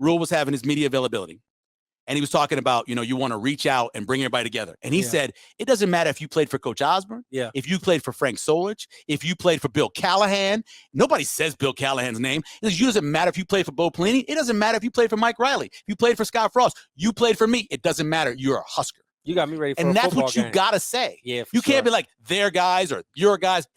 Rhule was having his media availability. And he was talking about, you want to reach out and bring everybody together. And he said, it doesn't matter if you played for Coach Osborne, if you played for Frank Solich, if you played for Bill Callahan. Nobody says Bill Callahan's name. It doesn't matter if you played for Bo Pelini. It doesn't matter if you played for Mike Riley. If you played for Scott Frost, you played for me. It doesn't matter. You're a Husker. You got me ready for and a that's football what you game. got to say. Yeah, you can't be like, their guys or your guys.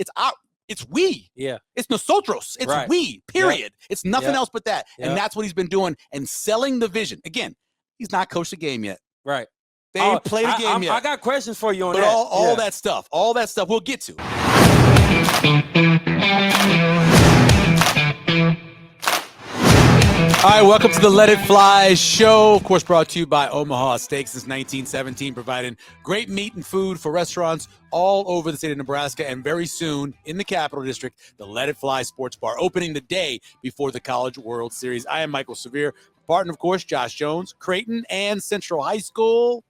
It's we. Yeah. It's nosotros. It's we, period. Yep. It's nothing else but that. Yep. And that's what he's been doing and selling the vision. Again, he's not coached the game yet. Right. They ain't played a game yet. I got questions for you on but that. All that stuff we'll get to. All right, welcome to the Let It Fly show. Of course, brought to you by Omaha Steaks since 1917, providing great meat and food for restaurants all over the state of Nebraska. And very soon in the Capital District, the Let It Fly Sports Bar, opening the day before the College World Series. I am Michael Severe. Partner, of course, Josh Jones, Creighton and Central High School.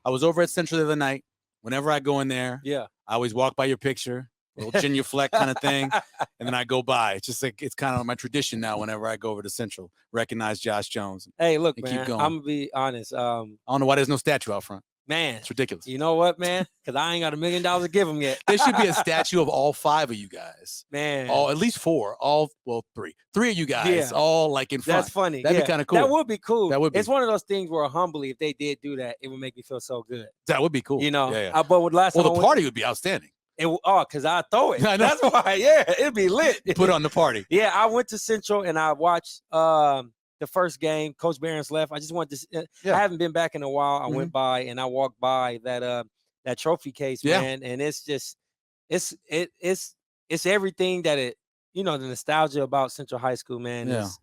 I was over at Central the other night. Whenever I go in there, I always walk by your picture, little genuflect kind of thing, and then I go by. It's just like it's kind of my tradition now. Whenever I go over to Central, recognize Josh Jones. Hey, look, man, keep going. I'm gonna be honest. I don't know why there's no statue out front. Man, it's ridiculous. You know what, man? Because I ain't got $1 million to give them yet. There should be a statue of all 5 of you guys. Man. At least 4. 3. 3 of you guys, all like in front. That's funny. That'd be kind of cool. That would be cool. That would be. It's one of those things where humbly, if they did do that, it would make me feel so good. That would be cool. But with last time the party would be outstanding. Because I throw it. That's why, it'd be lit. Put on the party. Yeah, I went to Central and I watched the first game. Coach Barron's left. I just wanted to. I haven't been back in a while. I went by and I walked by that trophy case, man, and it's just it's everything that it the nostalgia about Central High School, man, is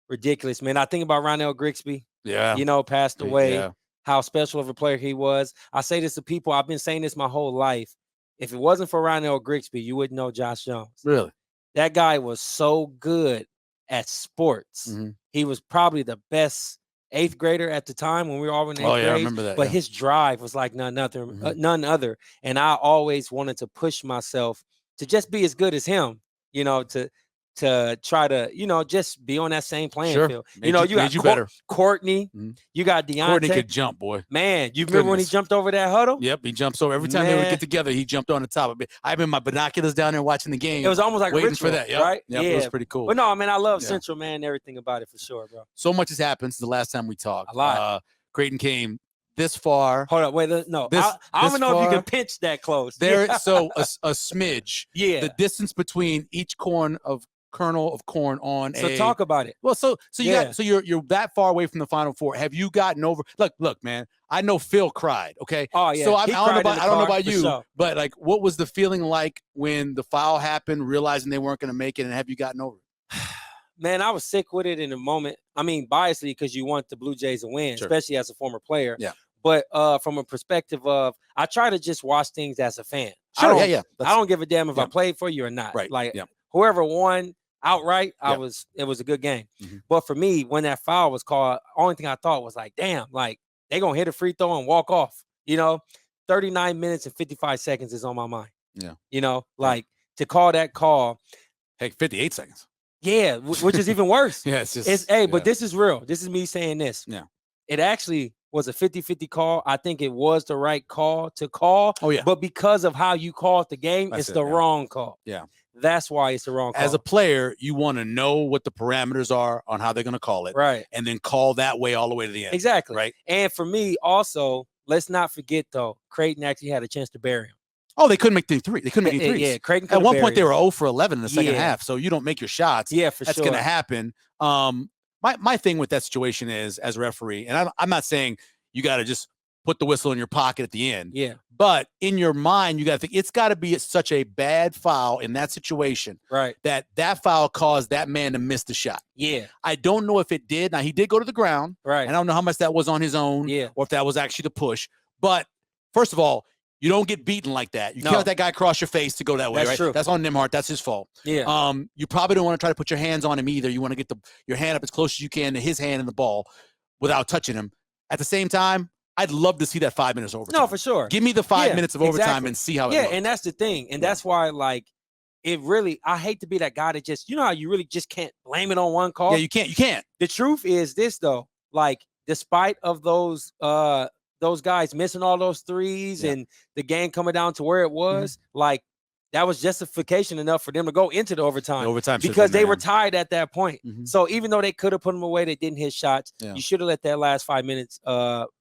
ridiculous, man. I think about Ronell Grigsby. Passed away. Yeah. How special of a player he was. I say this to people. I've been saying this my whole life. If it wasn't for Ronell Grigsby, you wouldn't know Josh Jones. Really? That guy was so good at sports. Mm-hmm. He was probably the best 8th grader at the time when we were all in 8th grade. I remember that. But his drive was like none other. And I always wanted to push myself to just be as good as him, to try to, just be on that same playing field. You got better. Courtney, you got Deontay. Courtney could jump, boy. Man, you remember when he jumped over that huddle? Yep, he jumps over. Every time they would get together, he jumped on the top. I had my binoculars down there watching the game. It was almost like waiting a ritual, for that. Yep. Right? Yep, it was pretty cool. But no, man, I love Central, man, and everything about it for sure, bro. So much has happened since the last time we talked. A lot. Creighton came this far. Hold up, wait, no. I don't know if you can pinch that close. So a smidge. Yeah. The distance between each kernel of corn on talk about it. Well, you're that far away from the Final Four. Have you gotten over? Look, man. I know Phil cried. Okay. Oh yeah. So I don't know about you, sure. but like, what was the feeling like when the foul happened, realizing they weren't going to make it, and have you gotten over it? Man, I was sick with it in the moment. I mean, biasly because you want the Blue Jays to win, especially as a former player. Yeah. But from a perspective of, I try to just watch things as a fan. Sure. I don't give a damn if I played for you or not. Right. Like whoever won outright, it was a good game. Mm-hmm. But for me, when that foul was called, only thing I thought was like, damn, like they gonna hit a free throw and walk off. 39 minutes and 55 seconds is on my mind. Yeah. Like to call that call. Hey, 58 seconds. Yeah, which is even worse. But this is real. This is me saying this. Yeah. It actually was a 50-50 call. I think it was the right call to call. Oh, yeah. But because of how you called the game, it's the wrong call. Yeah. That's why it's the wrong call. As a player, you want to know what the parameters are on how they're going to call it. Right. And then call that way all the way to the end. Exactly. Right. And for me, also, let's not forget, though, Creighton actually had a chance to bury him. Oh, they couldn't make the 3. They couldn't make any threes. Yeah, Creighton at one point, they were 0 for 11 in the second half. So you don't make your shots. Yeah, for That's sure. going to happen. My thing with that situation is, as a referee, and I'm not saying you got to just put the whistle in your pocket at the end. Yeah. But in your mind, you got to think it's got to be such a bad foul in that situation. Right. That foul caused that man to miss the shot. Yeah. I don't know if it did. Now, he did go to the ground. Right. And I don't know how much that was on his own. Yeah. Or if that was actually the push. But first of all, you don't get beaten like that. You can't let that guy cross your face to go that way, That's right? True. That's on Nimhart. That's his fault. Yeah. You probably don't want to try to put your hands on him either. You want to get your hand up as close as you can to his hand in the ball without touching him. At the same time, I'd love to see that 5 minutes overtime. No, for sure. Give me the 5 minutes of overtime and see how it looks. And that's the thing. And that's why, like, I hate to be that guy that just, how you really just can't blame it on one call. Yeah, you can't. The truth is this though, like despite of those guys missing all those threes and the game coming down to where it was, like that was justification enough for them to go into the overtime. Because they were tied at that point. So even though they could have put them away, they didn't hit shots. You should have let that last 5 minutes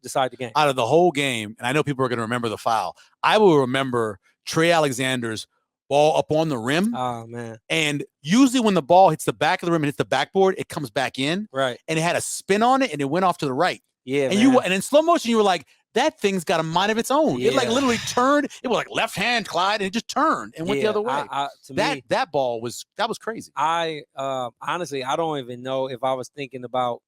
decide the game. Out of the whole game, and I know people are going to remember the foul, I will remember Trey Alexander's ball up on the rim. Oh, man. And usually when the ball hits the back of the rim and hits the backboard, it comes back in. Right. And it had a spin on it, and it went off to the right. Yeah, and and in slow motion, you were like, that thing's got a mind of its own. Yeah. It like literally turned. It was like left hand, Clyde, and it just turned and went the other way. That ball was crazy. I honestly, I don't even know if I was thinking about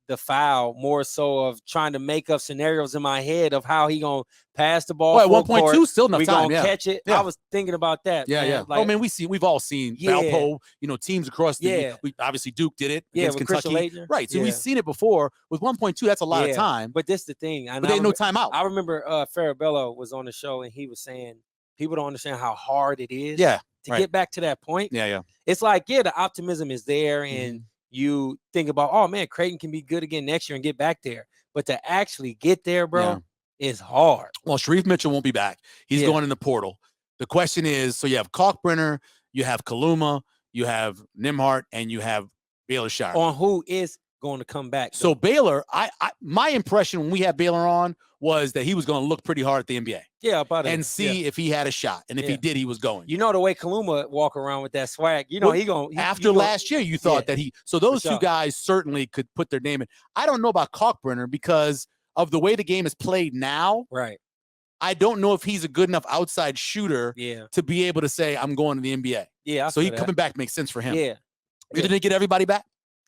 the foul, more so of trying to make up scenarios in my head of how he gonna pass the ball. At 1.2, still enough time. We gonna catch it. I was thinking about that. Yeah. Like, we've all seen Valpo, teams across the. We obviously Duke did it against Kentucky, right? So we've seen it before. With 1.2, that's a lot of time. But this is the thing. But they had no timeout. I remember Farabello was on the show and he was saying people don't understand how hard it is. Yeah. To get back to that point. Yeah. It's like the optimism is there and. You think about, oh man, Creighton can be good again next year and get back there. But to actually get there, bro, is hard. Well, Sharif Mitchell won't be back. He's going in the portal. The question is, so you have Kalkbrenner, you have Kaluma, you have Nimhart, and you have Baylor Shire. On who is going to come back. So Baylor, my impression when we had Baylor on was that he was going to look pretty hard at the NBA. Yeah, and see if he had a shot. And if he did, he was going. The way Kaluma walk around with that swag, he going. After last year, you thought that so those two guys certainly could put their name in. I don't know about Kalkbrenner because of the way the game is played now. Right. I don't know if he's a good enough outside shooter to be able to say, I'm going to the NBA. Yeah. So he coming back makes sense for him. Yeah. Did they get everybody back?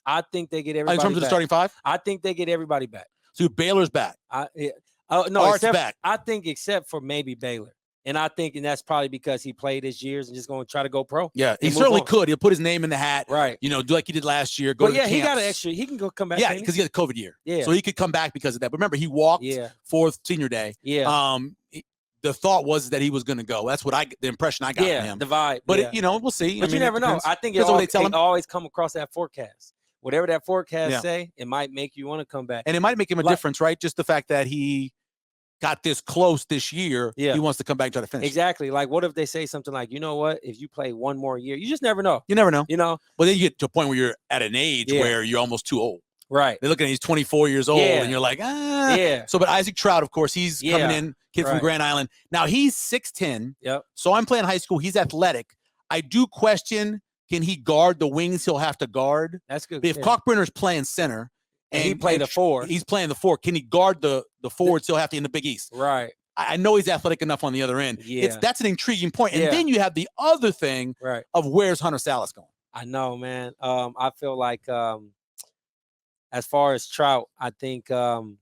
I think they get everybody in terms of the starting five? I think they get everybody back. So Baylor's back. No, Art's back. I think except for maybe Baylor. And that's probably because he played his years and just going to try to go pro. Yeah, he certainly could. He'll put his name in the hat. Right. Do like he did last year. Go to the camps. He got an extra. He can go come back. Yeah, because he had a COVID year. Yeah. So he could come back because of that. But remember, he walked fourth senior day. Yeah. The thought was that he was going to go. That's what the impression I got from him. The vibe. But we'll see. But you never know. I think it always come across that forecast. Whatever that forecast say, it might make you want to come back. And it might make him a difference, right? Just the fact that he got this close this year. Yeah. He wants to come back and try to finish. Exactly. Like, what if they say something like, you know what? If you play one more year, you just never know. You never know. But then you get to a point where you're at an age where you're almost too old. Right. They're looking at he's 24 years old, and you're like, Yeah. So, but Isaac Trout, of course, he's coming in, kid from Grand Island. Now, he's 6'10". Yep. So I'm playing high school. He's athletic. I do question, can he guard the wings he'll have to guard? That's good. But if Kalkbrenner's playing center, and he played the four. He's playing the four. Can he guard the forwards he'll have to in the Big East? Right. I know he's athletic enough on the other end. Yeah. That's an intriguing point. And then you have the other thing of where's Hunter Salas going? I know, man. I feel like as far as Trout, I think I'm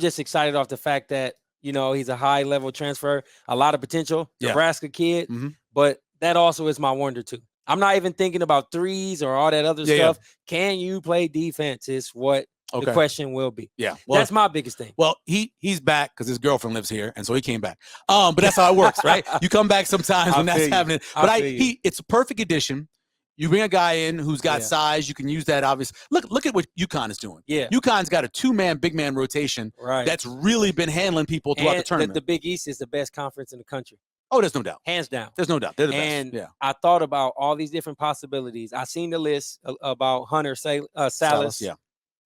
just excited off the fact that, he's a high-level transfer, a lot of potential, Nebraska kid, but that also is my wonder, too. I'm not even thinking about threes or all that other stuff. Yeah. Can you play defense is what the question will be. Yeah. Well, that's my biggest thing. Well, he's back because his girlfriend lives here, and so he came back. But that's how it works, right? You come back sometimes when that's happening. But it's a perfect addition. You bring a guy in who's got size. You can use that, obviously. Look at what UConn is doing. Yeah. UConn's got a two-man, big-man rotation that's really been handling people throughout the tournament. The Big East is the best conference in the country. Oh, there's no doubt. Hands down. There's no doubt. They're the best. And I thought about all these different possibilities. I seen the list about Hunter Salas. Yeah.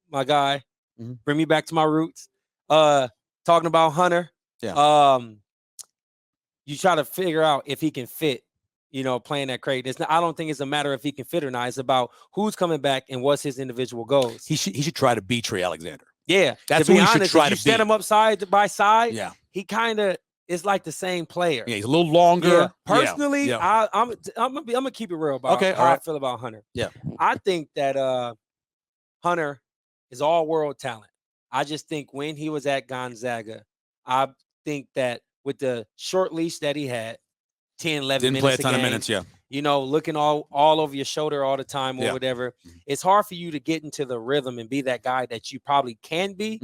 My guy. Mm-hmm. Bring me back to my roots. Talking about Hunter. Yeah. You try to figure out if he can fit, playing at Creighton. I don't think it's a matter if he can fit or not. It's about who's coming back and what's his individual goals. He should try to beat Trey Alexander. Yeah. That's what he should try to beat. Set him up side by side. Yeah. He kind of is like the same player. Yeah, he's a little longer. Yeah. Personally, I'm gonna keep it real about how I feel about Hunter. Yeah. I think that Hunter is all world talent. I just think when he was at Gonzaga, I think that with the short leash that he had, 10, 11 Didn't minutes play a ton of minutes, looking all over your shoulder all the time or whatever. It's hard for you to get into the rhythm and be that guy that you probably can be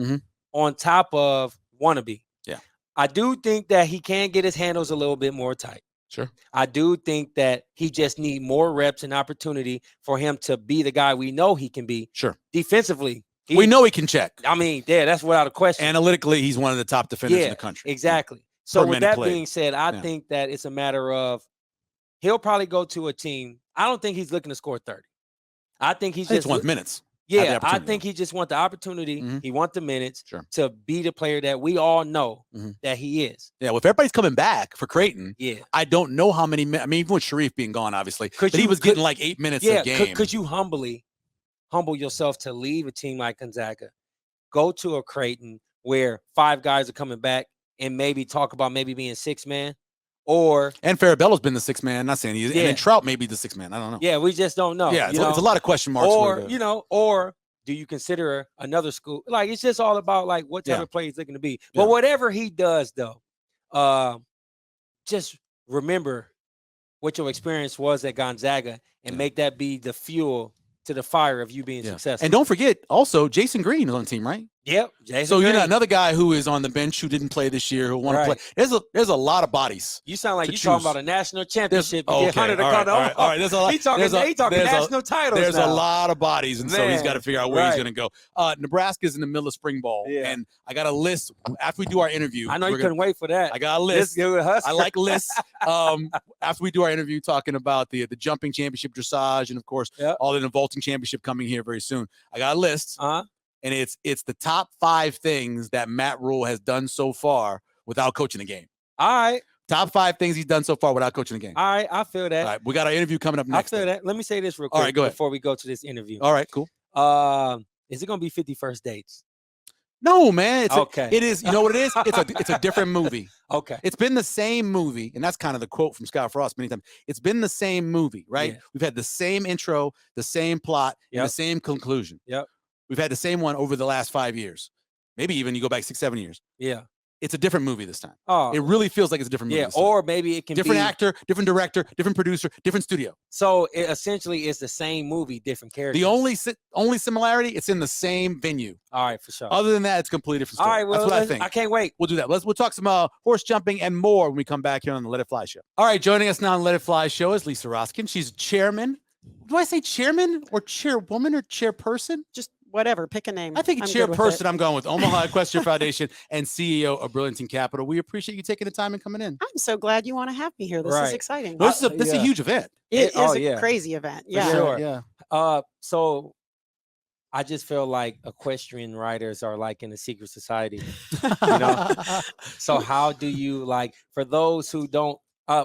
on top of wanna be. Yeah. I do think that he can get his handles a little bit more tight. Sure. I do think that he just need more reps and opportunity for him to be the guy we know he can be. Sure. Defensively, we know he can check. I mean, that's without a question. Analytically, he's one of the top defenders in the country. Exactly. So with that being said, I think that it's a matter of he'll probably go to a team. I don't think he's looking to score 30. I think he just wants minutes. Yeah, I think he just wants the opportunity. He wants the minutes to be the player that we all know that he is. Yeah, well, if everybody's coming back for Creighton, I don't know how many minutes. I mean, even with Sharif being gone, obviously, but he was getting like 8 minutes a game. Could you humble yourself to leave a team like Gonzaga, go to a Creighton where 5 guys are coming back and maybe talk about maybe being 6-man? And Farabello's been the 6th man. Not saying he's and then Trout may be the 6th man. I don't know. Yeah, we just don't know. Yeah, it's a lot of question marks. Or do you consider another school? Like, it's just all about like what type of player he's looking to be. But whatever he does, though, just remember what your experience was at Gonzaga and make that be the fuel to the fire of you being successful. And don't forget, also, Jason Green is on the team, right? Yep. Jason so Green. Another guy who is on the bench who didn't play this year, who want to play. There's a lot of bodies. You sound like you're talking about a national championship. All right. There's a lot. He's talking national titles. There's a lot of bodies, and so he's got to figure out where he's going to go. Nebraska's in the middle of spring ball, and I got a list after we do our interview. I know you couldn't wait for that. I got a list. I like lists. After we do our interview, talking about the jumping championship dressage, and of course all the vaulting championship coming here very soon. I got a list. And it's the top 5 things that Matt Rhule has done so far without coaching a game. All right. Top 5 things he's done so far without coaching a game. All right, I feel that. All right, we got our interview coming up next. I feel that. Let me say this real quick all right, go ahead. before we go to this interview. All right, cool. Is it going to be 50 First Dates? No, man. Okay. It is. You know what it is? It's a different movie. Okay. It's been the same movie, and that's kind of the quote from Scott Frost many times. It's been the same movie, right? Yeah. We've had the same intro, the same plot, and the same conclusion. Yep. We've had the same one over the last 5 years. Maybe even you go back 6-7 years. Yeah. It's a different movie this time. Oh. It really feels like it's a different movie. Yeah, or maybe it can different actor, different director, different producer, different studio. So it essentially is the same movie, different characters. The only similarity, it's in the same venue. All right, for sure. Other than that, it's completely different story. All right, well, that's what I think. I can't wait. We'll do that. We'll talk some horse jumping and more when we come back here on the Let It Fly Show. All right, joining us now on the Let It Fly Show is Lisa Roskens. She's chairman. Do I say chairman or chairwoman or chairperson? Just whatever, pick a name. I think chairperson I'm going with. Omaha Equestrian Foundation and CEO of Brillianton Capital. We appreciate you taking the time and coming in. I'm so glad you want to have me here. This is exciting. No, this is a huge event. It is a crazy event. Yeah. Sure. Yeah. So I just feel like equestrian riders are like in a secret society. So how do you, like, for those who don't,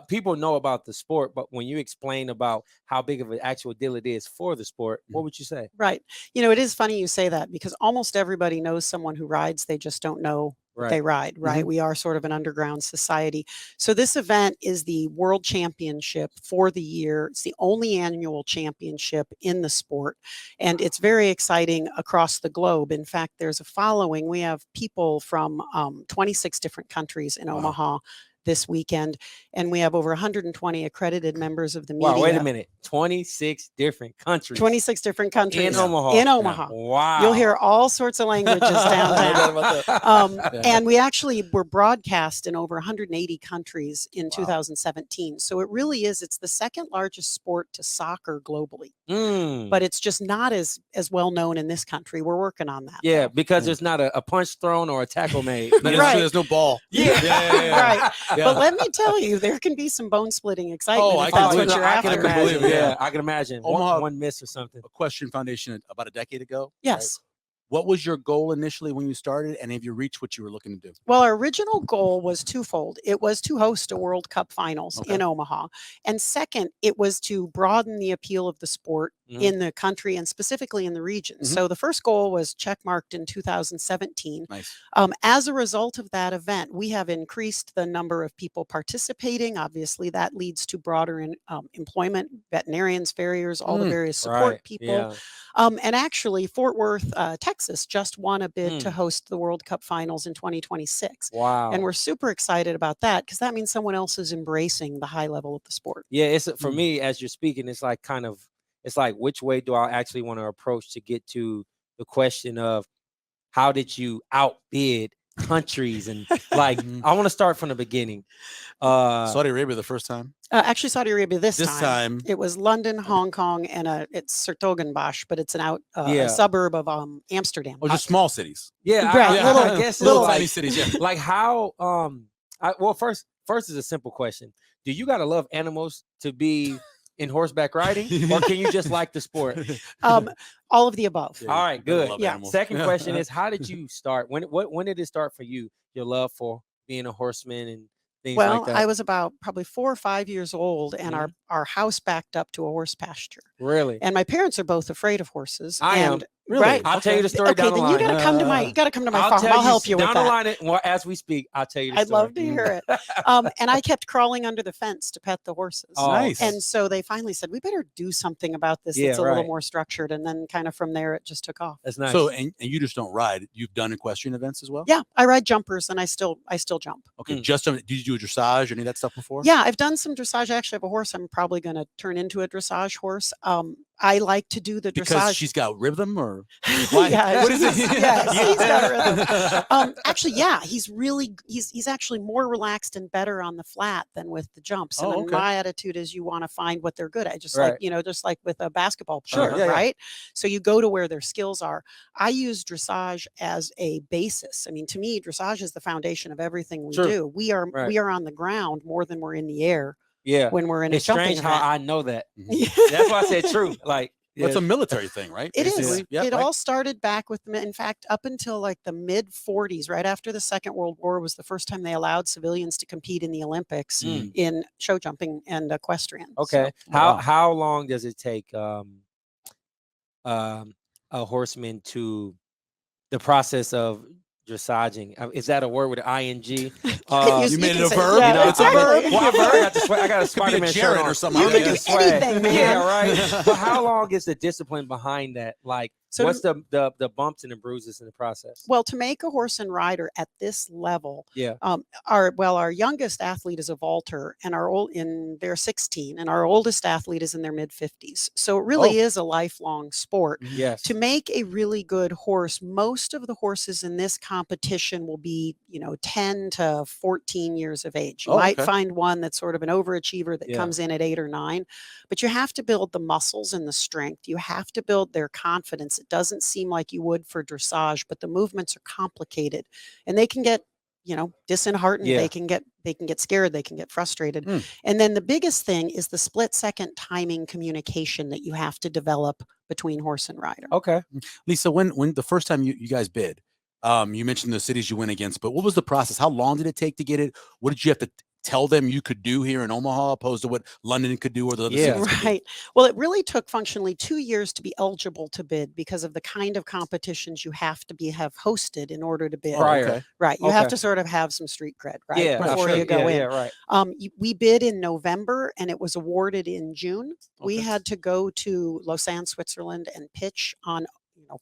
people know about the sport, but when you explain about how big of an actual deal it is for the sport, what would you say? Right. It is funny you say that because almost everybody knows someone who rides. They just don't know they ride, right? We are sort of an underground society. So this event is the World Championship for the year. It's the only annual championship in the sport. And it's very exciting across the globe. In fact, there's a following. We have people from 26 different countries in Omaha this weekend, and we have over 120 accredited members of the media. Wow, wait a minute. 26 different countries. 26 different countries. In Omaha. In Omaha. Yeah. Wow. You'll hear all sorts of languages downtown. And we actually were broadcast in over 180 countries in 2017. So it really is, it's the second largest sport to soccer globally. But it's just not as well known in this country. We're working on that. Yeah, because there's not a punch thrown or a tackle made. There's no ball. Right. But let me tell you, there can be some bone-splitting excitement if that's what you're after. I can believe it. Yeah, I can imagine. Omaha, one miss or something. Equestrian Foundation about a decade ago. Yes. Right? What was your goal initially when you started, and have you reached what you were looking to do? Well, our original goal was twofold. It was to host a World Cup finals in Omaha. And second, it was to broaden the appeal of the sport in the country and specifically in the region. So the first goal was checkmarked in 2017. Nice. As a result of that event, we have increased the number of people participating. Obviously, that leads to broader employment, veterinarians, farriers, all the various support people. Yeah. And actually, Fort Worth, Texas just won a bid to host the World Cup finals in 2026. Wow. And we're super excited about that because that means someone else is embracing the high level of the sport. Yeah, it's for me, as you're speaking, it's like it's like, which way do I actually want to approach to get to the question of how did you outbid countries and like I want to start from the beginning. Saudi Arabia the first time? Actually, Saudi Arabia this This time. It was London, Hong Kong, and it's Sertogenbosch, but it's a suburb of Amsterdam. Oh, just small cities. Yeah, right. I guess little like, tiny cities. Yeah. Like how well first is a simple question. Do you gotta love animals to be in horseback riding, or can you just like the sport? All of the above. All right, good. Yeah. Animals. Second question is, how did you start? When did it start for you? Your love for being a horseman and things like that. I was about probably 4 or 5 years old, and our house backed up to a horse pasture. Really? And my parents are both afraid of horses. I am. Really? Right. I'll tell you the story down the line. You gotta come to my farm. I'll help you with down that. the line. Well, as we speak, I'll tell you the story. I'd love to hear it. And I kept crawling under the fence to pet the horses. Oh, nice. And so they finally said, we better do something about this that's a little more structured. And then kind of from there, it just took off. That's nice. So, and you just don't ride. You've done equestrian events as well? Yeah, I ride jumpers and I still jump. Okay. Did you do a dressage, any of that stuff before? Yeah, I've done some dressage. I actually have a horse I'm probably going to turn into a dressage horse. I like to do the dressage. Because she's got rhythm, or why? Yeah, what is it? Yes, he's got rhythm. Actually, yeah, he's actually more relaxed and better on the flat than with the jumps. And then my attitude is you want to find what they're good at. Just like, just like with a basketball player, right? So you go to where their skills are. I use dressage as a basis. I mean, to me, dressage is the foundation of everything we do. We are on the ground more than we're in the air. Yeah, when we're in it's a jumping strange event. how I know that. That's why I said true. Like it's a military thing, right? It is. Yep, it all started back with, in fact, up until like the mid 40s, right after the Second World War, was the first time they allowed civilians to compete in the Olympics in show jumping and equestrian. Okay, so, how long does it take a horseman to the process of dressaging? Is that a word with an ing? You made it a verb. Yeah, It's a verb. Well, I got a Spider-Man shirt or something. You can do anything, man. Yeah, right. But how long is the discipline behind that? Like, what's the bumps and the bruises in the process? Well, to make a horse and rider at this level, our youngest athlete is a vaulter, and they're 16, and our oldest athlete is in their mid 50s. So it really is a lifelong sport. Yes. To make a really good horse, most of the horses in this competition will be, 10 to 14 years of age. You might find one that's sort of an overachiever that comes in at 8 or 9, but you have to build the muscles and the strength. You have to build their confidence. It doesn't seem like you would for dressage, but the movements are complicated, and they can get, disheartened. They can get scared. They can get frustrated. And then the biggest thing is the split-second timing communication that you have to develop between horse and rider. Okay. Lisa, when the first time you guys bid, you mentioned the cities you went against, but what was the process? How long did it take to get it? What did you have to tell them you could do here in Omaha opposed to what London could do or the other cities? Right. Well, it really took functionally 2 years to be eligible to bid because of the kind of competitions you have to have hosted in order to bid. Right. You have to sort of have some street cred, right? Yeah, before you go in. Yeah, right. We bid in November and it was awarded in June. We had to go to Lausanne, Switzerland and pitch on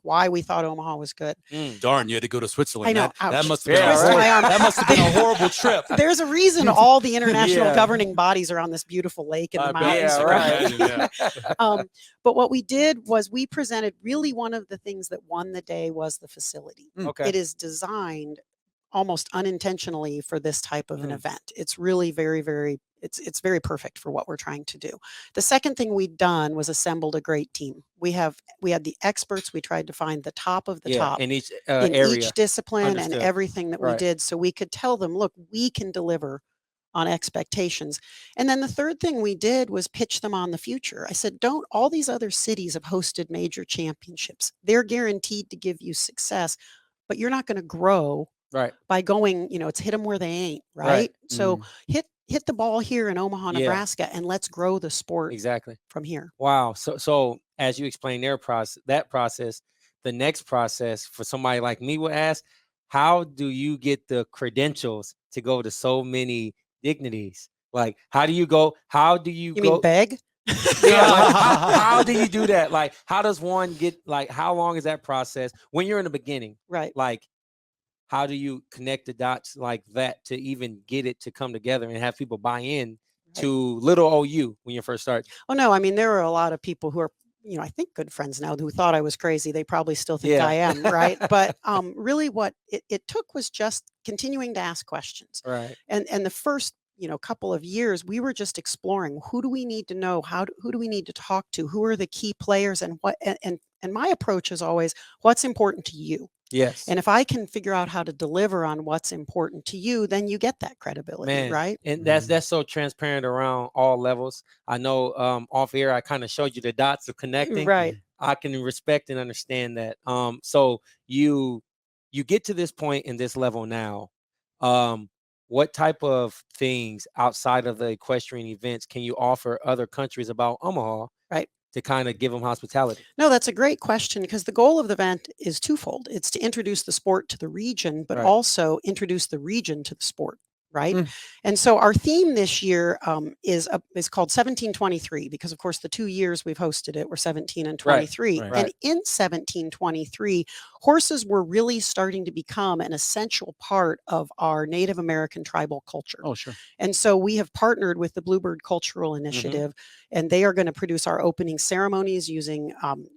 why we thought Omaha was good. Darn, you had to go to Switzerland. I know. That must have been that must have been a horrible trip. There's a reason all the international governing bodies are on this beautiful lake in the mountains. Right. But what we did was we presented really one of the things that won the day was the facility. It is designed almost unintentionally for this type of an event. It's really very, very, it's very perfect for what we're trying to do. The second thing we'd done was assembled a great team. We had the experts. We tried to find the top of the top in each each discipline and everything that we did, so we could tell them, look, we can deliver on expectations. And then the third thing we did was pitch them on the future. I said, all these other cities have hosted major championships. They're guaranteed to give you success, but you're not going to grow by going, it's hit them where they ain't, right? So hit the ball here in Omaha, Nebraska, and let's grow the sport from here. Wow. So as you explain that process, the next process for somebody like me would ask, how do you get the credentials to go to so many dignities? Like, how do you go? You mean beg? How do you do that? Like, how does one get, like, how long is that process when you're in the beginning? Right. Like, how do you connect the dots like that to even get it to come together and have people buy in to little OU when you first start? Oh, no. I mean, there are a lot of people who are I think good friends now who thought I was crazy. They probably still think I am, right? But really what it took was just continuing to ask questions. Right. And the first, couple of years, we were just exploring, who do we need to know? Who do we need to talk to? Who are the key players? And my approach is always, what's important to you? Yes. And if I can figure out how to deliver on what's important to you, then you get that credibility, right? And that's so transparent around all levels. I know off air I kind of showed you the dots of connecting. Right. I can respect and understand that. So you get to this point in this level now. What type of things outside of the equestrian events can you offer other countries about Omaha? Right. To kind of give them hospitality? No, that's a great question, because the goal of the event is twofold. It's to introduce the sport to the region, but also introduce the region to the sport. Right. And so our theme this year is called 1723, because of course the 2 years we've hosted it were 17 and 23. Right. And in 1723, horses were really starting to become an essential part of our Native American tribal culture. Oh, sure. And so we have partnered with the Bluebird Cultural Initiative, and they are going to produce our opening ceremonies using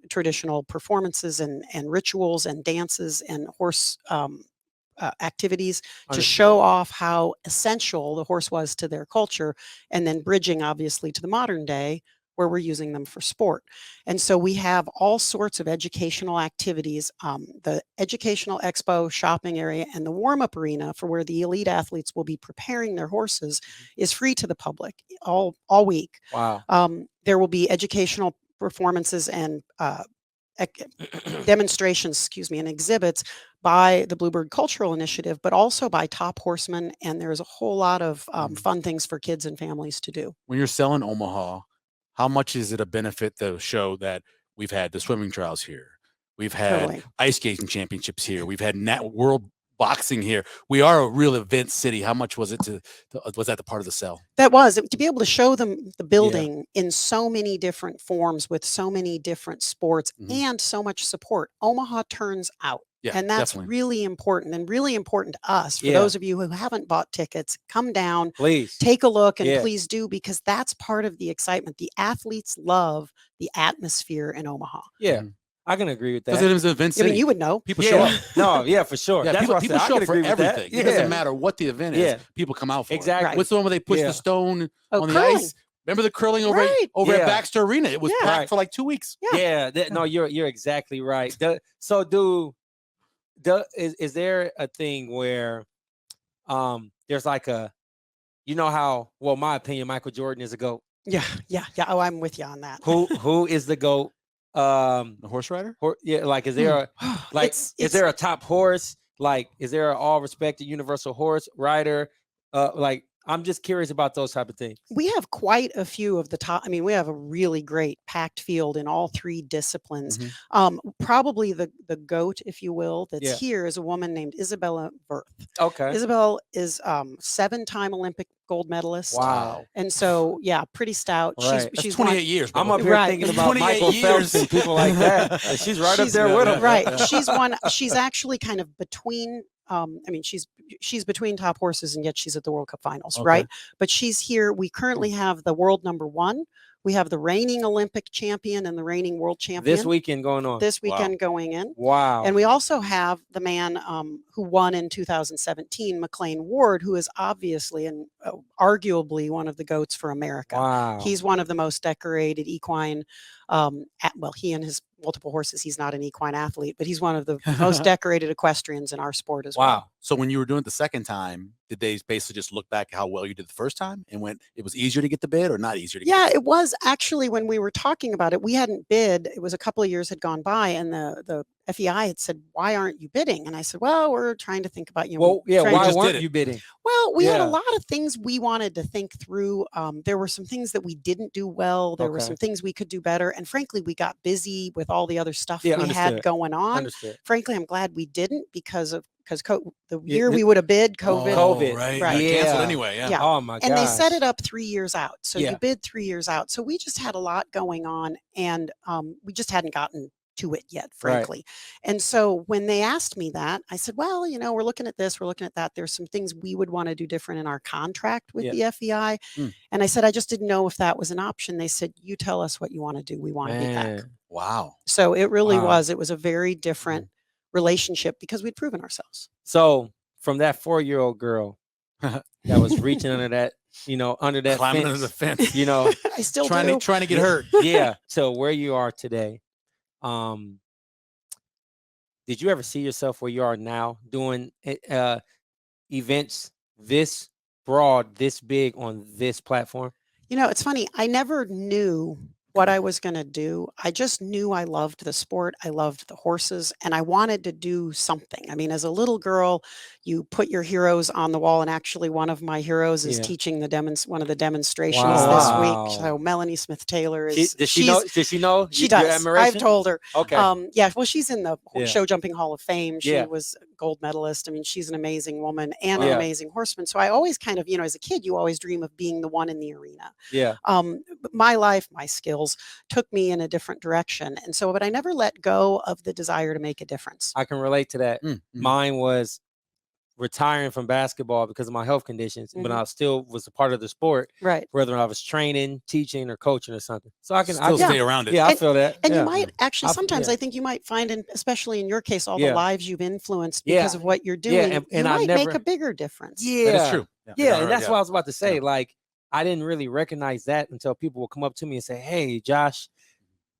traditional performances and rituals and dances and horse activities to show off how essential the horse was to their culture, and then bridging obviously to the modern day where we're using them for sport. And so we have all sorts of educational activities. The educational expo shopping area and the warm-up arena for where the elite athletes will be preparing their horses is free to the public all week. Wow. There will be educational performances and demonstrations, and exhibits by the Bluebird Cultural Initiative, but also by top horsemen. And there's a whole lot of fun things for kids and families to do. When you're selling Omaha, how much is it a benefit to show that we've had the swimming trials here? We've had ice skating championships here. We've had world boxing here. We are a real event city. How much was it was that the part of the sell? That was to be able to show them the building in so many different forms with so many different sports and so much support. Omaha turns out. Yeah, and that's really important, and really important to us. For those of you who haven't bought tickets, come down, please take a look, and please do, because that's part of the excitement. The athletes love the atmosphere in Omaha. Yeah. I can agree with that. Because it is an event city. I mean, you would know. People show up. No, for sure. Yeah, people show up for everything. It doesn't matter what the event is. People come out for it. What's the one where they push the stone on the ice? Remember the curling over at Baxter Arena? It was packed for like 2 weeks. No, you're exactly right. Is there a thing where there's like a, how, well, my opinion, Michael Jordan is a GOAT. Yeah. Oh, I'm with you on that. Who is the GOAT? The horse rider? Like, is there is there a top horse? Like, is there an all respected universal horse rider? Like, I'm just curious about those type of things. We have quite a few of the top. I mean, we have a really great packed field in all three disciplines. Probably the GOAT, if you will, that's here is a woman named Isabella Wirth. Okay. Isabel is 7-time Olympic gold medalist. Wow. And so, pretty stout. Right. She's 28 years. I'm up here thinking about Michael Phelps and people like that. She's right up there with him. Right. She's actually kind of between. She's between top horses, and yet she's at the World Cup finals, right? But she's here. We currently have the world #1. We have the reigning Olympic champion and the reigning world champion. This weekend going on. This weekend going in. Wow. And we also have the man who won in 2017, McLean Ward, who is obviously and arguably one of the GOATs for America. Wow. He's one of the most decorated equine. He and his multiple horses, he's not an equine athlete, but he's one of the most decorated equestrians in our sport as well. Wow. So when you were doing it the second time, did they basically just look back how well you did the first time and went, it was easier to get the bid or not easier to get the bid? It was actually, when we were talking about it, we hadn't bid. It was a couple of years had gone by, and the FEI had said, "Why aren't you bidding?" And I said, "Well, we're trying to think about, why weren't you bidding?" Well, we had a lot of things we wanted to think through. There were some things that we didn't do well. There were some things we could do better. And frankly, we got busy with all the other stuff we had going on. Frankly, I'm glad we didn't, because the year we would have bid, COVID. Right. Canceled anyway. Yeah. Oh my God. And they set it up 3 years out. So you bid 3 years out. So we just had a lot going on, and we just hadn't gotten to it yet, frankly. And so when they asked me that, I said, well, we're looking at this, we're looking at that. There's some things we would want to do different in our contract with the FEI. And I said, I just didn't know if that was an option. They said, you tell us what you want to do. We want to be back. Wow. So it really was. It was a very different relationship because we'd proven ourselves. So from that 4-year-old girl that was reaching under that, under that climbing fence, under the fence, I still trying to get hurt. Yeah. So where you are today, did you ever see yourself where you are now doing events this broad, this big on this platform? It's funny. I never knew what I was going to do. I just knew I loved the sport. I loved the horses and I wanted to do something. I mean, as a little girl, you put your heroes on the wall, and actually one of my heroes is teaching one of the demonstrations this week. So Melanie Smith Taylor is Does she know? She does. I've told her. Okay. Yeah, well, she's in the show jumping Hall of Fame. She was a gold medalist. I mean, she's an amazing woman and an amazing horseman. So I always kind of, as a kid, you always dream of being the one in the arena. Yeah. But my life, my skills took me in a different direction. And so, but I never let go of the desire to make a difference. I can relate to that. Mine was retiring from basketball because of my health conditions, but I still was a part of the sport, right? Whether I was training, teaching, or coaching or something. So I can stay around it. Yeah, I feel that. And you might actually sometimes I think you might find, especially in your case, all the lives you've influenced because of what you're doing, and you might make a bigger difference. Yeah, that is true. Yeah, and that's what I was about to say. Like, I didn't really recognize that until people will come up to me and say, "Hey, Josh,"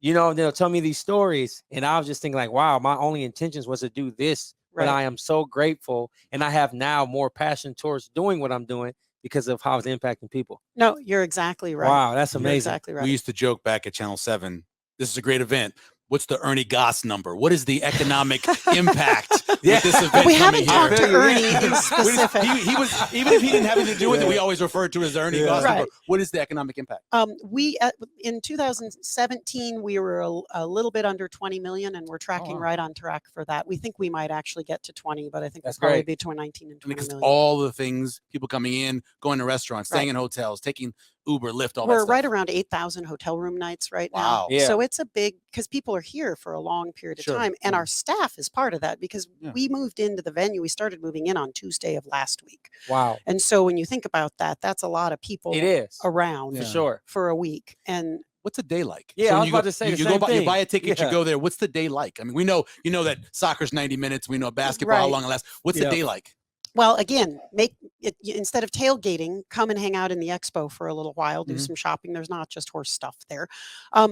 they'll tell me these stories, and I was just thinking like, "Wow, my only intentions was to do this." But I am so grateful, and I have now more passion towards doing what I'm doing because of how it's impacting people. No, you're exactly right. Wow, that's amazing. You're exactly right. We used to joke back at Channel 7, this is a great event. What's the Ernie Goss number? What is the economic impact with this event? We haven't talked to Ernie in specific. He was, even if he didn't have anything to do with it, we always referred to as Ernie Goss number. What is the economic impact? We in 2017 we were a little bit under 20 million, and we're tracking right on track for that. We think we might actually get to 20, but I think that's probably between 19 and 20 because million. All the things, people coming in, going to restaurants, staying in hotels, taking Uber, Lyft, all that We're stuff. right around 8,000 hotel room nights right now. Yeah. So it's a big, because people are here for a long period of time. And our staff is part of that because we moved into the venue. We started moving in on Tuesday of last week. Wow. And so when you think about that, that's a lot of people around for sure for a week. And what's a day like? Yeah, I was about to say you buy a ticket, you go there. What's the day like? I mean, we know that soccer's 90 minutes. We know basketball, how long it lasts. What's the day like? Well, again, make it instead of tailgating, come and hang out in the expo for a little while, do some shopping. There's not just horse stuff there.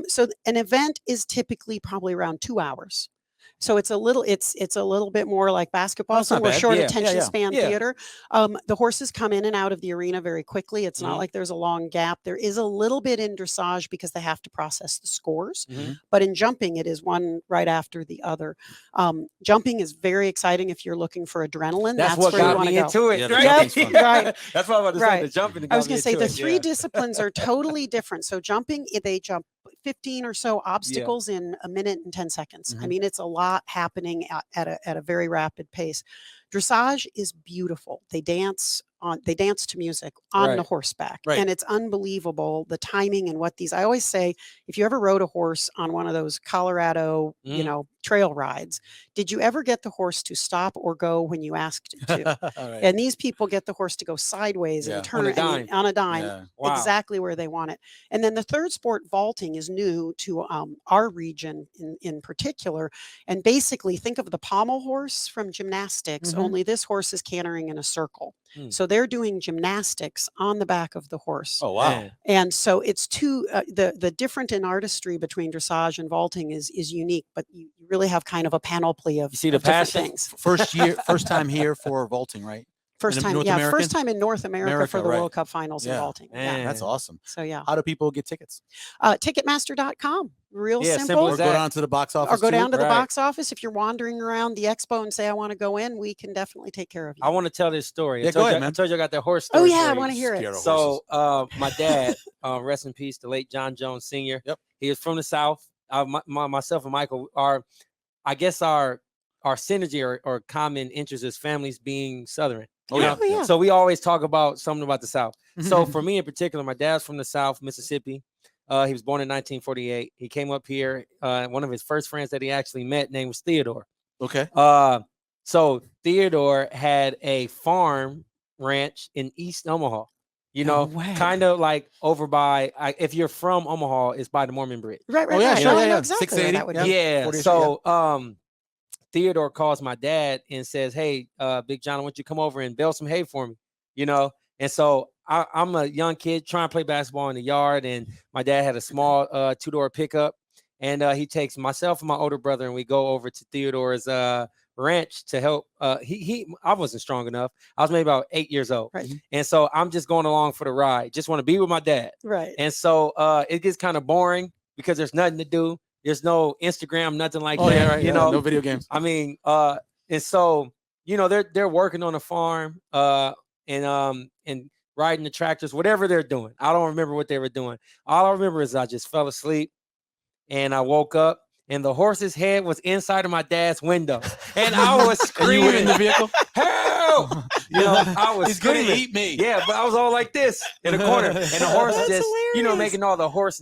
So an event is typically probably around 2 hours. So it's a little bit more like basketball. So we're short attention span theater. The horses come in and out of the arena very quickly. It's not like there's a long gap. There is a little bit in dressage because they have to process the scores. But in jumping, it is one right after the other. Jumping is very exciting if you're looking for adrenaline. That's what where got you want me to into it. Right. Right. That's what I was about to say. The jumping. I was going to say the three disciplines are totally different. So jumping, they jump 15 or so obstacles in a minute and 10 seconds. I mean, it's a lot happening at a very rapid pace. Dressage is beautiful. They dance to music on the horseback. And it's unbelievable the timing and what I always say, if you ever rode a horse on one of those Colorado, trail rides, did you ever get the horse to stop or go when you asked it to? And these people get the horse to go sideways and turn on a dime, exactly where they want it. And then the third sport, vaulting, is new to our region in particular. And basically think of the pommel horse from gymnastics, only this horse is cantering in a circle. So they're doing gymnastics on the back of the horse. Oh, wow. And so it's the different in artistry between dressage and vaulting is unique, but you really have kind of a panoply of, the passion. Things. First time here for vaulting, right? First time in North America for the World Cup finals in vaulting. Yeah, that's awesome. So how do people get tickets? Ticketmaster.com. Real simple. Or go down to the box office. Or go down to the box office. If you're wandering around the expo and say, I want to go in, we can definitely take care of you. I want to tell this story. Go ahead, man. I told you I got that horse story. Oh, yeah, I want to hear it. So my dad, rest in peace, the late John Jones Sr. Yep. He was from the South. Myself and Michael our synergy or common interest as families being Southern. Yeah. So we always talk about something about the South. So for me in particular, my dad's from the South, Mississippi. He was born in 1948. He came up here. One of his first friends that he actually met name was Theodore. Okay. So Theodore had a farm ranch in East Omaha. You know, kind of like over by, if you're from Omaha, it's by the Mormon Bridge. Right. Oh, yeah, right. sure, No, I yeah, know yeah. exactly 680, where that would be. Yeah. So Theodore calls my dad and says, hey, Big John, I want you to come over and bale some hay for me, you know? And so I'm a young kid trying to play basketball in the yard, and my dad had a small 2-door pickup, and he takes myself and my older brother, and we go over to Theodore's ranch to help. I wasn't strong enough. I was maybe about 8 years old. Right. And so I'm just going along for the ride. Just want to be with my dad. Right. And so it gets kind of boring because there's nothing to do. There's no Instagram, nothing like that. Yeah, right. You know, no video games. I mean, and so, you know, they're working on a farm, and riding the tractors, whatever they're doing. I don't remember what they were doing. All I remember is I just fell asleep, and I woke up, and the horse's head was inside of my dad's window, and I was screaming. And you were in the vehicle? Help! You know, I was He's screaming. gonna eat me. Yeah, but I was all like this in the corner, and the horse That's just, you know, hilarious. making all the horse,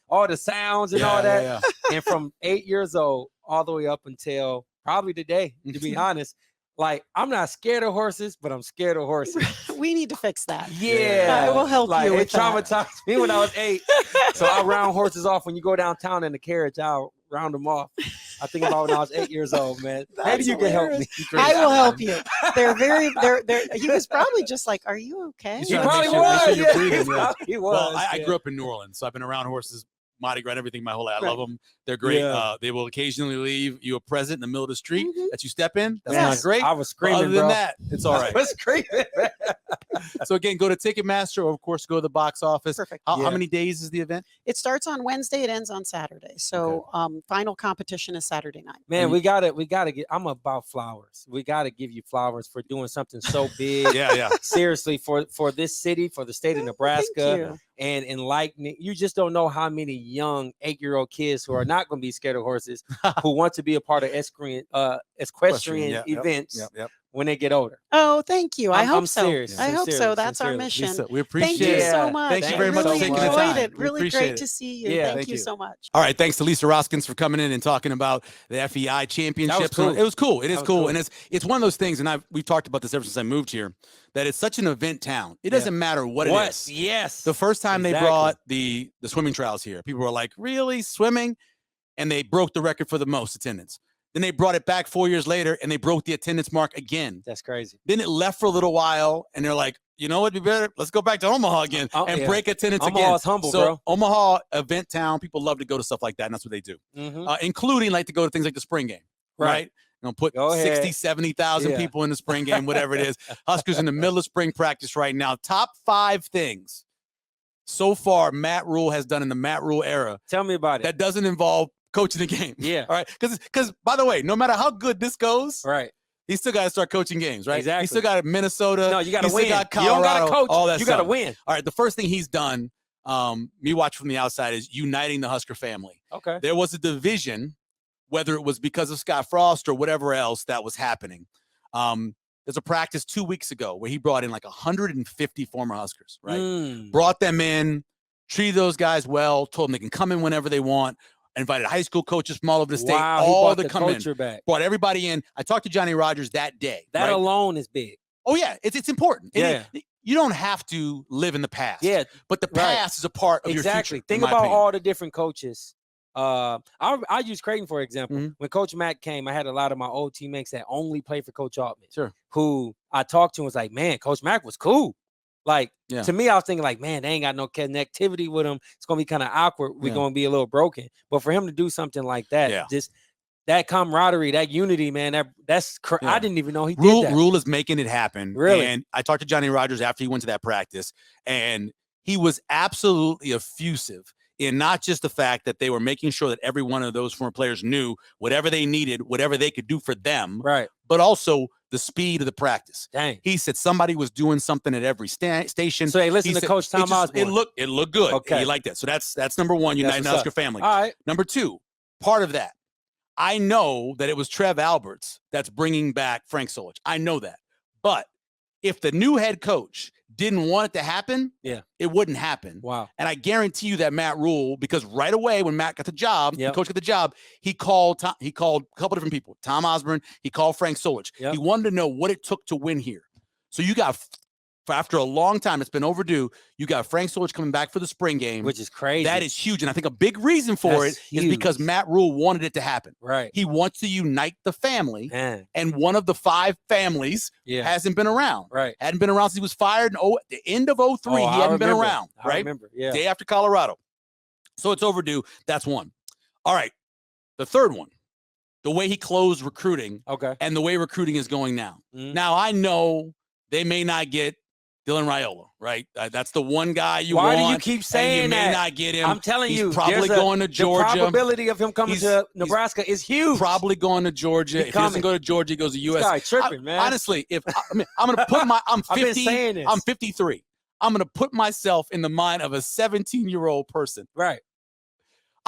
all the sounds and all that. And from 8 years old all the way up until probably today, to be honest, like, I'm not scared of horses, but I'm scared of horses. We need to fix that. Yeah, I will help like, you with it traumatized me when I was 8. So I round horses off when you go downtown in the carriage. I'll round them off. I think about when I was 8 years old, man. Maybe you can help me. I will help you. They're he was probably just like, are you okay? He Yeah, probably make sure was. you're breathing, yeah. He was. Well, I grew up in New Orleans, so I've been around horses, Mardi Gras, everything my whole life. I love them. They're great. Yeah. They will occasionally leave you a present in the middle of the street that you step in. That's Yes. not great. I was But screaming, other than bro. that, it's all right. I was screaming. So again, go to Ticketmaster, or of course, go to the box office. Perfect. How many days is the event? It starts on Wednesday. It ends on Saturday. So final competition is Saturday night. Man, we gotta get. I'm about flowers. We gotta give you flowers for doing something so big. Yeah. Seriously, for this city, for the state of Nebraska, Thank you. and enlightening. You just don't know how many young 8-year-old kids who are not going to be scared of horses who want to be a part of equestrian events when they get older. Oh, thank you. I hope I'm so. serious. I hope so. That's our Sincerely. mission. Lisa, we appreciate Thank you it. so much. Thank you I very much for really taking the enjoyed time. it. We Really appreciate great it. to see you. Yeah, Thank you so much. All right, thanks to Lisa Roskens for coming in and talking about the FEI Championship. cool. It was cool. It is That was cool. cool. And it's one of those things, and we've talked about this ever since I moved here, that it's such an event town. It doesn't matter what it is. Yes. The first time they brought the swimming trials here, people were like, really, swimming? And they broke the record for the most attendance. Then they brought it back 4 years later, and they broke the attendance mark again. That's crazy. Then it left for a little while, and they're like, you know what, let's go back to Omaha again and break attendance again. Omaha's humble, so bro. Omaha, event town, people love to go to stuff like that, and that's what they do. Including like to go to things like the spring game, right? You know, put 60, 70,000 people in the spring game, whatever it is. Huskers in the middle of spring practice right now. Top 5 things so far Matt Rhule has done in the Matt Rhule era. Tell me about it. That doesn't involve coaching the game. Yeah. All right. Because by the way, no matter how good this goes, right, he still got to start coaching games, right? Exactly. He still got Minnesota. No, you got to win. Still got Colorado, you don't got to coach. all that you stuff. got to win. All right. The first thing he's done, me watching from the outside, is uniting the Husker family. Okay. There was a division, whether it was because of Scott Frost or whatever else that was happening. There's a practice 2 weeks ago where he brought in like 150 former Huskers, right? Brought them in, treated those guys well, told them they can come in whenever they want, invited high school coaches from all over the state, all to come in. Back. Brought everybody in. I talked to Johnny Rogers that day. That alone is big. Oh, yeah. It's important. Yeah. You don't have to live in the past. Yeah. But the past is a part of your future. Think about all the different coaches. I use Creighton, for example. When Coach Matt came, I had a lot of my old teammates that only played for Coach Altman. Sure. Who I talked to and was like, man, Coach Mack was cool. Like, to me, I was thinking like, man, they ain't got no connectivity with him. It's going to be kind of awkward. We're going to be a little broken. But for him to do something like that, just that camaraderie, that unity, man, that's I didn't even know he did that. Rhule is making it happen. Really? And I talked to Johnny Rogers after he went to that practice, and he was absolutely effusive in not just the fact that they were making sure that every one of those former players knew whatever they needed, whatever they could do for them, right? But also the speed of the practice. Dang. He said somebody was doing something at every station. So hey, listen to Coach Tom Osborne. It looked good. Okay. He liked that. So that's number one, uniting the Husker family. All right. Number 2, part of that, I know that it was Trev Alberts that's bringing back Frank Solich. I know that. But if the new head coach didn't want it to happen, it wouldn't happen. Wow. And I guarantee you that Matt Rhule, because right away when Matt got the job, the coach got the job, he called a couple different people. Tom Osborne, he called Frank Solich. He wanted to know what it took to win here. So you got after a long time, it's been overdue. You got Frank Solich coming back for the spring game, which is crazy. That is huge, and I think a big reason for it is because Matt Rhule wanted it to happen. Right. He wants to unite the family, and one of the 5 families hasn't been around. Right. Hadn't been around since he was fired in the end of 03. He hadn't been around. Right. I remember. Yeah. Day after Colorado. So it's overdue. That's one. All right. The third one. The way he closed recruiting. Okay. And the way recruiting is going now. Now, I know they may not get Dylan Raiola, right? That's the one guy you want. Why do you keep saying that? You may not get him. I'm telling you. He's probably going to Georgia. The probability of him coming to Nebraska is huge. Probably going to Georgia. If he doesn't go to Georgia, he goes to USC. This guy tripping, man. Honestly, I'm going to put I'm 50. I've been saying this. I'm 53. I'm going to put myself in the mind of a 17-year-old person. Right.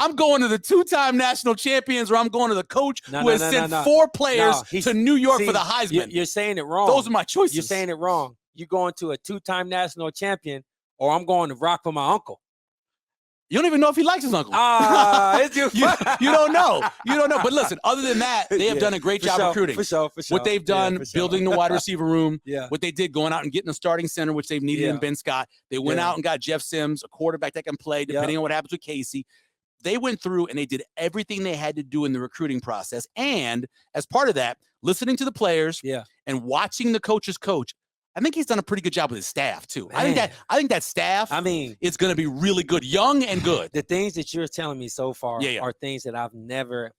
I'm going to the 2-time national champions, or I'm going to the coach who has sent 4 players to New York for the Heisman. You're saying it wrong. Those are my choices. You're saying it wrong. You're going to a 2-time national champion, or I'm going to rock for my uncle. You don't even know if he likes his uncle. You don't know. You don't know. But listen, other than that, they have done a great job recruiting. For sure. What they've done, building the wide receiver room, what they did going out and getting a starting center, which they've needed in Ben Scott. They went out and got Jeff Sims, a quarterback that can play, depending on what happens with Casey. They went through and they did everything they had to do in the recruiting process. And as part of that, listening to the players and watching the coaches coach, I think he's done a pretty good job with his staff too. Man. I think that staff is going to be really good, young and good. The things that you're telling me so far are things that I've never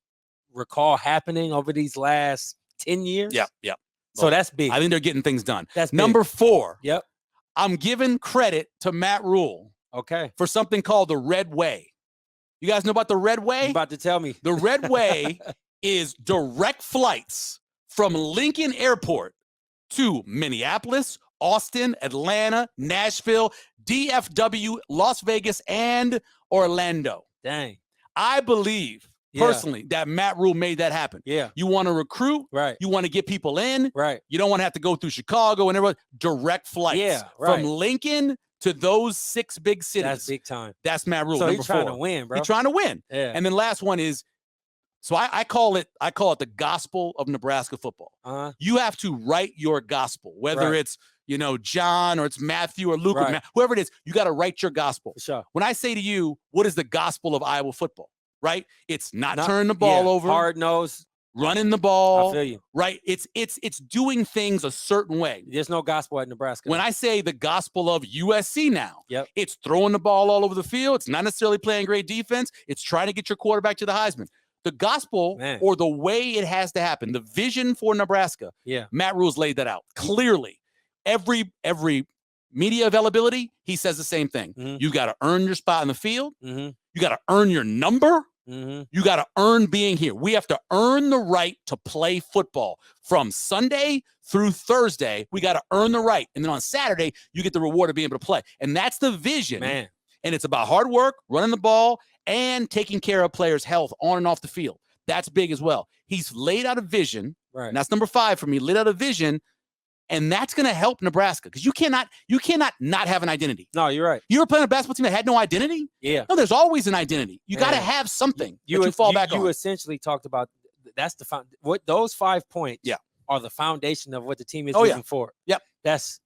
recall happening over these last 10 years. Yeah. So that's big. I think they're getting things done. That's big. Number 4. Yep. I'm giving credit to Matt Rhule. Okay. For something called the Red Way. You guys know about the Red Way? You're about to tell me. The Red Way is direct flights from Lincoln Airport to Minneapolis, Austin, Atlanta, Nashville, DFW, Las Vegas, and Orlando. Dang. I believe personally that Matt Rhule made that happen. Yeah. You want to recruit. Right. You want to get people in. Right. You don't want to have to go through Chicago and everyone. Direct flights. Yeah. Right. From Lincoln to those 6 big cities. That's big time. That's Matt Rhule. So number he's trying 4. to win, bro. He's trying to win. Yeah. And then last one is, so I call it the gospel of Nebraska football. You have to write your gospel, whether it's John or it's Matthew or Luke or whoever it is. You got to write your gospel. For sure. When I say to you, what is the gospel of Iowa football? Right? It's not turning the ball over. Hard nose. Running the ball. I feel you. Right? It's doing things a certain way. There's no gospel at Nebraska. When I say the gospel of USC now, yep, it's throwing the ball all over the field. It's not necessarily playing great defense. It's trying to get your quarterback to the Heisman. The gospel or the way it has to happen, the vision for Nebraska, Matt Rhule's laid that out clearly. Every media availability, he says the same thing. You got to earn your spot in the field. You got to earn your number. You got to earn being here. We have to earn the right to play football from Sunday through Thursday. We got to earn the right. And then on Saturday, you get the reward of being able to play. And that's the vision. Man. And it's about hard work, running the ball, and taking care of players' health on and off the field. That's big as well. He's laid out a vision. Right. And that's number 5 for me. Laid out a vision. And that's going to help Nebraska because you cannot not have an identity. No, you're right. You ever playing a basketball team that had no identity? Yeah. No, there's always an identity. You got to have something you fall back on. You essentially talked about that's the what those 5 points are the foundation of what the team is moving forward. Yep. That's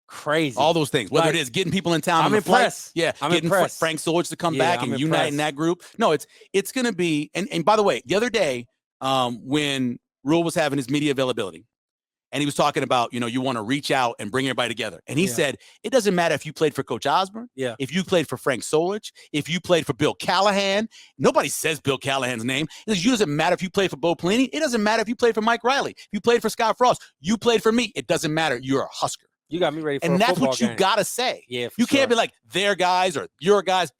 crazy. All those things, whether it is geting people in town. I'm impressed. I'm getting impressed. Frank Solich to come back and unite in that group. No, it's going to be. And by the way, the other day when Rhule was having his media availability, and he was talking about, you want to reach out and bring everybody together. And he said, it doesn't matter if you played for Coach Osborne, if you played for Frank Solich, if you played for Bill Callahan. Nobody says Bill Callahan's name. It doesn't matter if you played for Bo Pelini. It doesn't matter if you played for Mike Riley. If you played for Scott Frost, you played for me. It doesn't matter. You're a Husker. You got me ready for and a that's football what you game. got to say. Yeah, you can't be like their guys or your guys.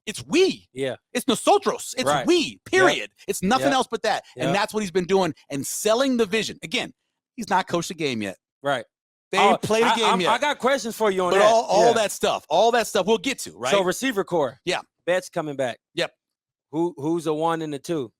It's we. Yeah. It's nosotros. It's we, period. Yep. It's nothing else but that. Yep. And that's what he's been doing and selling the vision. Again, he's not coached a game yet. Right. They ain't played a game yet. I got questions for you on but that. All that stuff we'll get to, right? So receiver core. Yeah. Betts coming back. Yep. Who's the 1 and the 2?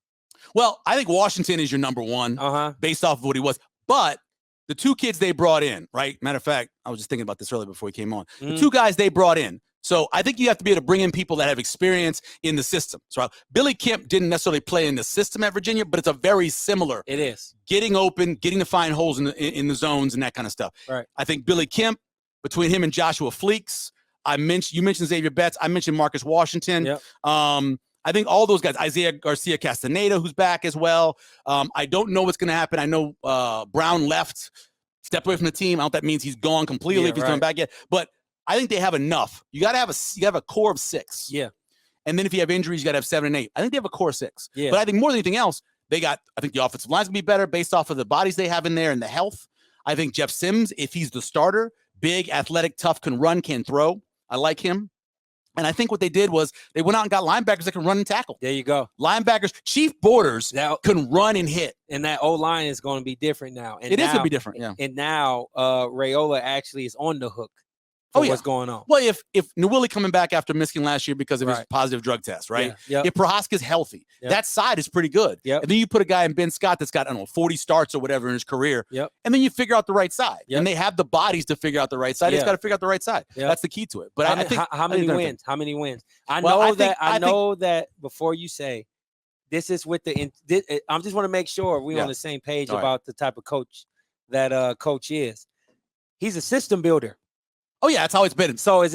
Well, I think Washington is your number 1 based off of what he was. But the 2 kids they brought in, right? Matter of fact, I was just thinking about this earlier before he came on. The 2 guys they brought in. So I think you have to be able to bring in people that have experience in the system. So Billy Kemp didn't necessarily play in the system at Virginia, but it's a very similar. It is. Getting open, getting to find holes in the zones and that kind of stuff. Right. I think Billy Kemp between him and Joshua Fleeks. You mentioned Xavier Betts. I mentioned Marcus Washington. Yep. I think all those guys, Isaiah Garcia Castaneda, who's back as well. I don't know what's going to happen. I know Brown stepped away from the team. I don't know if that means he's gone completely if he's coming back yet. But I think they have enough. You got to have a core of 6. Yeah. And then if you have injuries, you got to have 7 and 8. I think they have a core of 6. Yeah. But I think more than anything else, I think the offensive line's going to be better based off of the bodies they have in there and the health. I think Jeff Sims, if he's the starter, big, athletic, tough, can run, can throw. I like him. And I think what they did was they went out and got linebackers that can run and tackle. There you go. Linebackers, Chief Borders can run and hit. And that O-line is going to be different now. And it is going to be different, yeah. And now Raiola actually is on the hook for what's going on. Well, if Nwili coming back after missing last year because of his positive drug test, right? Yeah. Yep. If Prohaska's healthy, that side is pretty good. Yep. And then you put a guy in Ben Scott that's got, 40 starts or whatever in his career. Yep. And then you figure out the right side. Yep. And they have the bodies to figure out the right side. They just got to figure out the right side. Yep. That's the key to it. But I think how many wins? How many wins? I I know that before you say this is with I just want to make sure we're on the same page about the type of coach that coach is. He's a system builder. Oh yeah, that's how it's been. So is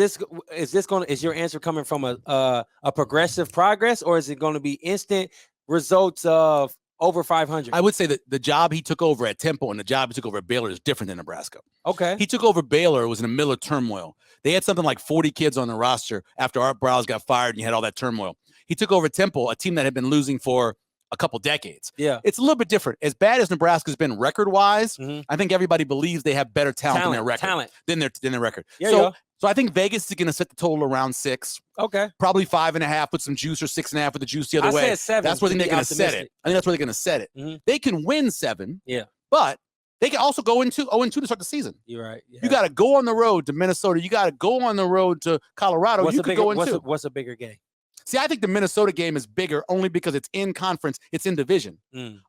your answer coming from a progressive progress, or is it going to be instant results of over 500? I would say that the job he took over at Temple and the job he took over at Baylor is different than Nebraska. Okay. He took over Baylor. It was in the middle of turmoil. They had something like 40 kids on the roster after Art Browse got fired and you had all that turmoil. He took over Temple, a team that had been losing for a couple decades. Yeah. It's a little bit different. As bad as Nebraska's been record-wise, I think everybody believes they have better talent than their record. Than their record. Yeah, so I think Vegas is going to set the total around 6. Okay. Probably 5.5 with some juice, or 6.5 with the juice the other way. I said 7. That's where they're going to set it. I think that's where they're going to set it. They can win 7. Yeah. But they can also go into 0-2 to start the season. You're right. Yeah. You got to go on the road to Minnesota. You got to go on the road to Colorado. What's a bigger game? See, I think the Minnesota game is bigger only because it's in conference, it's in division.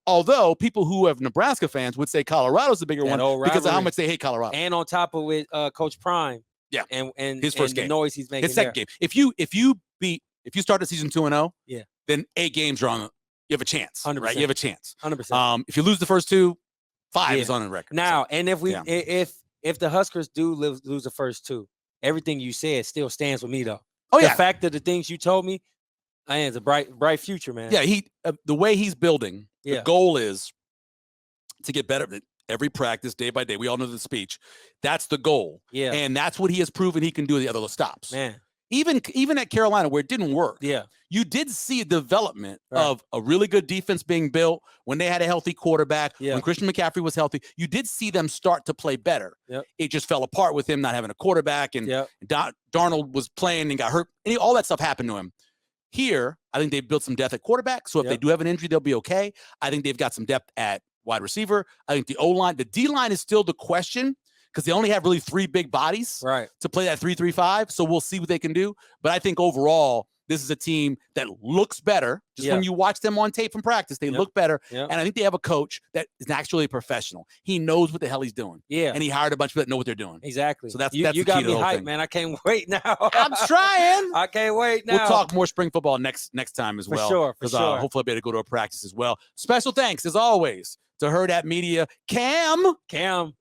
Although people who have Nebraska fans would say Colorado's the bigger one because of how much they hate Colorado. And on top of it, Coach Prime. Yeah. And his first game. The noise he's making. His second game. If you start the season 2-0, then 8 games are on. You have a chance. 100%. Right? You have a chance. 100%. If you lose the first 2, 5 is on the record. Now, and if the Huskers do lose the first 2, everything you said still stands with me though. Oh yeah. The fact that the things you told me, it's a bright future, man. Yeah, the way he's building, the goal is to get better every practice, day by day. We all know the speech. That's the goal. Yeah. And that's what he has proven he can do at the other stops. Man. Even at Carolina, where it didn't work. Yeah. You did see a development of a really good defense being built when they had a healthy quarterback, when Christian McCaffrey was healthy. You did see them start to play better. Yep. It just fell apart with him not having a quarterback, and Darnold was playing and got hurt. And all that stuff happened to him. Here, I think they've built some depth at quarterback. So if they do have an injury, they'll be okay. I think they've got some depth at wide receiver. I think the O-line, the D-line is still the question because they only have really 3 big bodies to play that 3-3-5. So we'll see what they can do. But I think overall, this is a team that looks better. Just when you watch them on tape from practice, they look better. And I think they have a coach that is actually a professional. He knows what the hell he's doing. Yeah. And he hired a bunch of people that know what they're doing. Exactly. So that's you the key got to me the whole hyped, thing. man. I can't wait now. I'm trying. I can't wait now. We'll talk more spring football next time as well. For sure. Because hopefully I'll be able to go to a practice as well. Special thanks, as always, to Herd at Media. Cam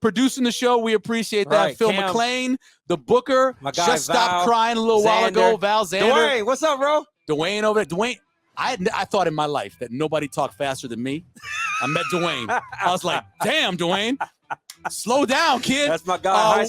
producing the show. We appreciate that. Phil McClain, the booker. My guy, just stopped crying a little while ago. Val Xander. Dwayne, what's up, bro? Dwayne over there. Dwayne, I thought in my life that nobody talked faster than me. I met Dwayne. I was like, damn, Dwayne. Slow down, kid. That's my guy. High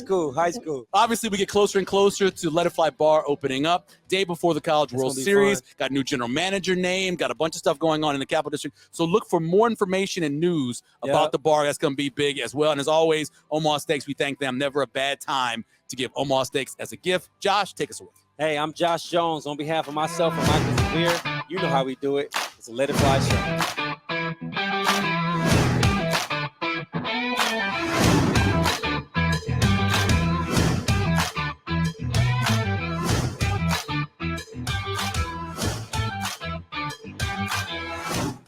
school. Obviously, we get closer and closer to Let It Fly Bar opening up. Day before the College World Series. Got a new general manager name. Got a bunch of stuff going on in the Capital District. So look for more information and news about the bar. That's going to be big as well. And as always, Omaha Steaks, we thank them. Never a bad time to give Omaha Steaks as a gift. Josh, take us away. Hey, I'm Josh Jones. On behalf of myself and Michael Severe, you know how we do it. It's a Let It Fly show.